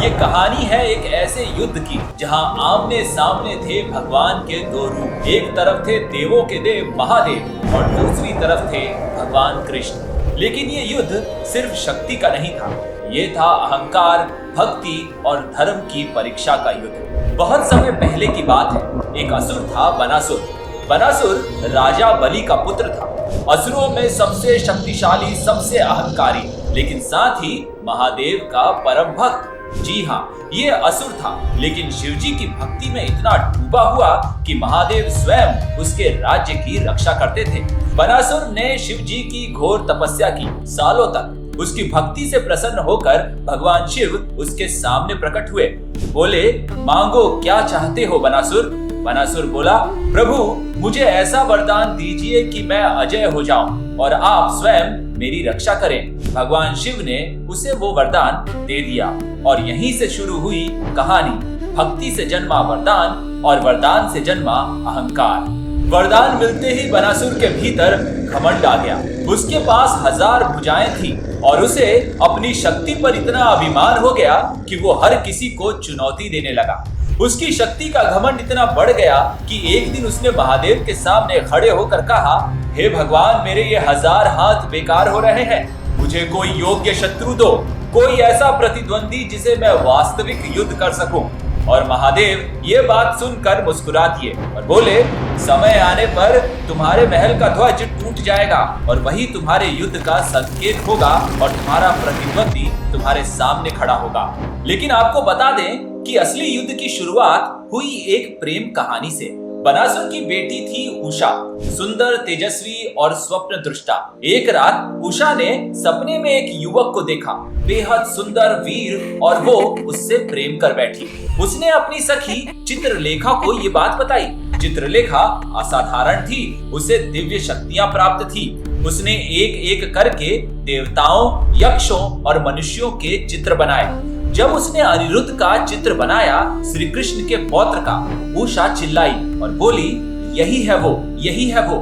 ये कहानी है एक ऐसे युद्ध की जहां आमने सामने थे भगवान के दो रूप। एक तरफ थे देवों के देव महादेव और दूसरी तरफ थे भगवान कृष्ण। लेकिन ये युद्ध सिर्फ शक्ति का नहीं था, ये था अहंकार, भक्ति और धर्म की परीक्षा का युद्ध। बहुत समय पहले की बात है। एक असुर था बनासुर। बनासुर राजा बलि का पुत्र था। असुरों में सबसे शक्तिशाली, सबसे अहंकारी, लेकिन साथ ही महादेव का परम भक्त। जी हाँ, ये असुर था, लेकिन शिवजी की भक्ति में इतना डूबा हुआ कि महादेव स्वयं उसके राज्य की रक्षा करते थे। बनासुर ने शिवजी की घोर तपस्या की सालों तक। उसकी भक्ति से प्रसन्न होकर भगवान शिव उसके सामने प्रकट हुए। बोले, मांगो क्या चाहते हो बनासुर। बनासुर बोला, प्रभु मुझे ऐसा वरदान दीजिए कि मैं अजय हो जाऊं और आप स्वयं मेरी रक्षा करें। भगवान शिव ने उसे वो वरदान दे दिया और यहीं से शुरू हुई कहानी। भक्ति से जन्मा वरदान और वरदान से जन्मा अहंकार। वरदान मिलते ही बनासुर के भीतर घमंड आ गया। उसके पास 1000 भुजाएं थी और उसे अपनी शक्ति पर इतना अभिमान हो गया कि वो हर किसी को चुनौती देने लगा। उसकी शक्ति का घमंड इतना बढ़ गया कि एक दिन उसने महादेव के सामने खड़े होकर कहा, हे भगवान, मेरे ये 1000 हाथ बेकार हो रहे हैं। मुझे कोई योग्य शत्रु दो, कोई ऐसा प्रतिद्वंदी जिसे मैं वास्तविक युद्ध कर सकूं। और महादेव ये बात सुनकर मुस्कुरा दिए और बोले, समय आने पर तुम्हारे महल का ध्वज टूट जाएगा और वही तुम्हारे युद्ध का संकेत होगा और तुम्हारा प्रतिद्वंदी तुम्हारे सामने खड़ा होगा। लेकिन आपको बता दें कि असली युद्ध की शुरुआत हुई एक प्रेम कहानी से। बनासुर की बेटी थी उषा, सुंदर, तेजस्वी और स्वप्न दृष्टा। एक रात उषा ने सपने में एक युवक को देखा, बेहद सुंदर, वीर, और वो उससे प्रेम कर बैठी। उसने अपनी सखी चित्रलेखा को ये बात बताई। चित्रलेखा असाधारण थी, उसे दिव्य शक्तियां प्राप्त थी। उसने एक एक करके देवताओं, यक्षों और मनुष्यों के चित्र बनाए। जब उसने अनिरुद्ध का चित्र बनाया, श्री कृष्ण के पौत्र का, उषा चिल्लाई और बोली, यही है वो, यही है वो।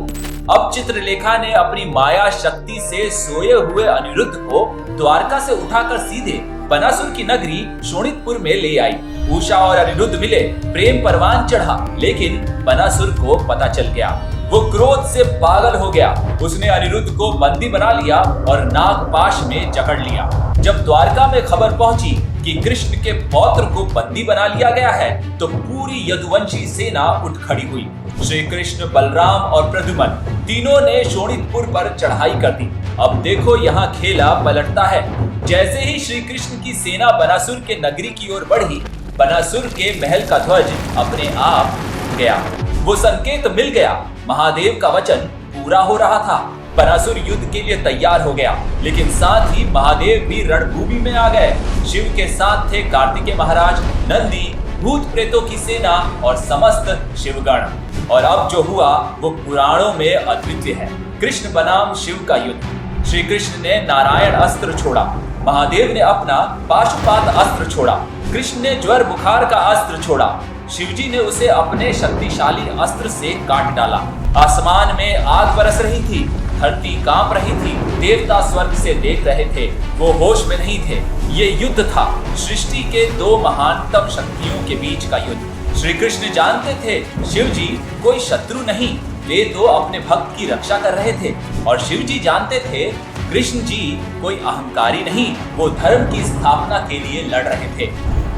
अब चित्रलेखा ने अपनी माया शक्ति से सोए हुए अनिरुद्ध को द्वारका से उठाकर सीधे बनासुर की नगरी शोणितपुर में ले आई। उषा और अनिरुद्ध मिले, प्रेम परवान चढ़ा, लेकिन बनासुर को पता चल गया। वो क्रोध से पागल हो गया। उसने अनिरुद्ध को बंदी बना लिया और नागपाश में जकड़ लिया। जब द्वारका में खबर पहुंची कि कृष्ण के पौत्र को बंदी बना लिया गया है, तो पूरी यदुवंशी सेना उठ खड़ी हुई। श्री कृष्ण, बलराम और प्रद्युम्न तीनों ने शोणितपुर पर चढ़ाई कर दी। अब देखो यहाँ खेला पलटता है। जैसे ही श्री कृष्ण की सेना बनासुर के नगरी की ओर बढ़ी, बनासुर के महल का ध्वज अपने आप गया। वो संकेत मिल गया, महादेव का वचन पूरा हो रहा था। बनासुर युद्ध के लिए तैयार हो गया, लेकिन साथ ही महादेव भी रणभूमि में आ गए। शिव के साथ थे कार्तिकेय महाराज, नंदी, भूत प्रेतों की सेना और समस्त शिवगण। और अब जो हुआ वो पुराणों में अद्वितीय है। कृष्ण बनाम शिव का युद्ध। श्री कृष्ण ने नारायण अस्त्र छोड़ा, महादेव ने अपना पाशुपात अस्त्र छोड़ा। कृष्ण ने ज्वर बुखार का अस्त्र छोड़ा, शिवजी ने उसे अपने शक्तिशाली अस्त्र से काट डाला। आसमान में आग बरस रही थी, धरती कांप रही थी, देवता स्वर्ग से देख रहे थे, वो होश में नहीं थे। ये युद्ध था सृष्टि के दो महानतम शक्तियों के बीच का युद्ध। श्री कृष्ण जानते थे शिवजी कोई शत्रु नहीं, वे तो अपने भक्त की रक्षा कर रहे थे। और शिवजी जानते थे कृष्ण जी कोई अहंकारी नहीं, वो धर्म की स्थापना के लिए लड़ रहे थे।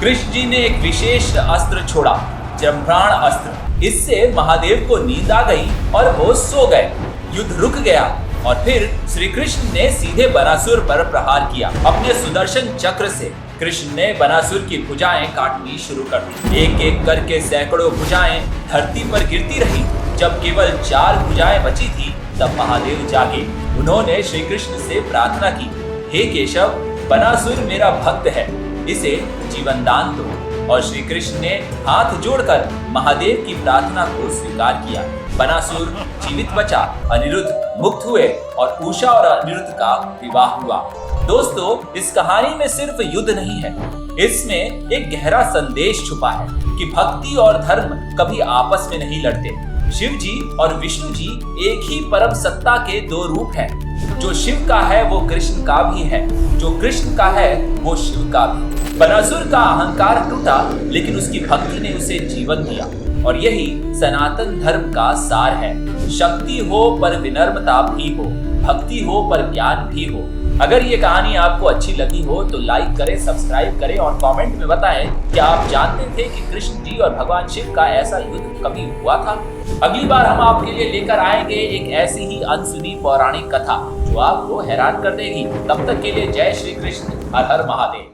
कृष्ण जी ने एक विशेष अस्त्र छोड़ा, जम्भ्राण अस्त्र। इससे महादेव को नींद आ गई और वो सो गए। युद्ध रुक गया और फिर श्री कृष्ण ने सीधे बनासुर पर प्रहार किया अपने सुदर्शन चक्र से। कृष्ण ने बनासुर की भुजाएं काटनी शुरू कर दी। एक एक करके सैकड़ों भुजाएं धरती पर गिरती रही। जब केवल 4 भुजाएं बची थी, तब महादेव जागे। उन्होंने श्री कृष्ण से प्रार्थना की, हे केशव, बनासुर मेरा भक्त है, इसे जीवन दान दो। और श्री कृष्ण ने हाथ जोड़कर महादेव की प्रार्थना को स्वीकार किया। बनासुर जीवित बचा, अनिरुद्ध मुक्त हुए और उषा और अनिरुद्ध का विवाह हुआ। दोस्तों, इस कहानी में सिर्फ युद्ध नहीं है, इसमें एक गहरा संदेश छुपा है कि भक्ति और धर्म कभी आपस में नहीं लड़ते। शिव जी और विष्णु जी एक ही परम सत्ता के दो रूप हैं। जो शिव का है वो कृष्ण का भी है, जो कृष्ण का है वो शिव का भी। बनासुर का अहंकार टूटा, लेकिन उसकी भक्ति ने उसे जीवन दिया, और यही सनातन धर्म का सार है। शक्ति हो पर विनम्रता भी हो, भक्ति हो पर ज्ञान भी हो। अगर ये कहानी आपको अच्छी लगी हो तो लाइक करें, सब्सक्राइब करें और कमेंट में बताएं कि आप जानते थे कि कृष्ण जी और भगवान शिव का ऐसा युद्ध कभी हुआ था। अगली बार हम आपके लिए लेकर आएंगे एक ऐसी ही अनसुनी पौराणिक कथा जो आपको हैरान कर देगी। तब तक के लिए जय श्री कृष्ण, हर हर महादेव।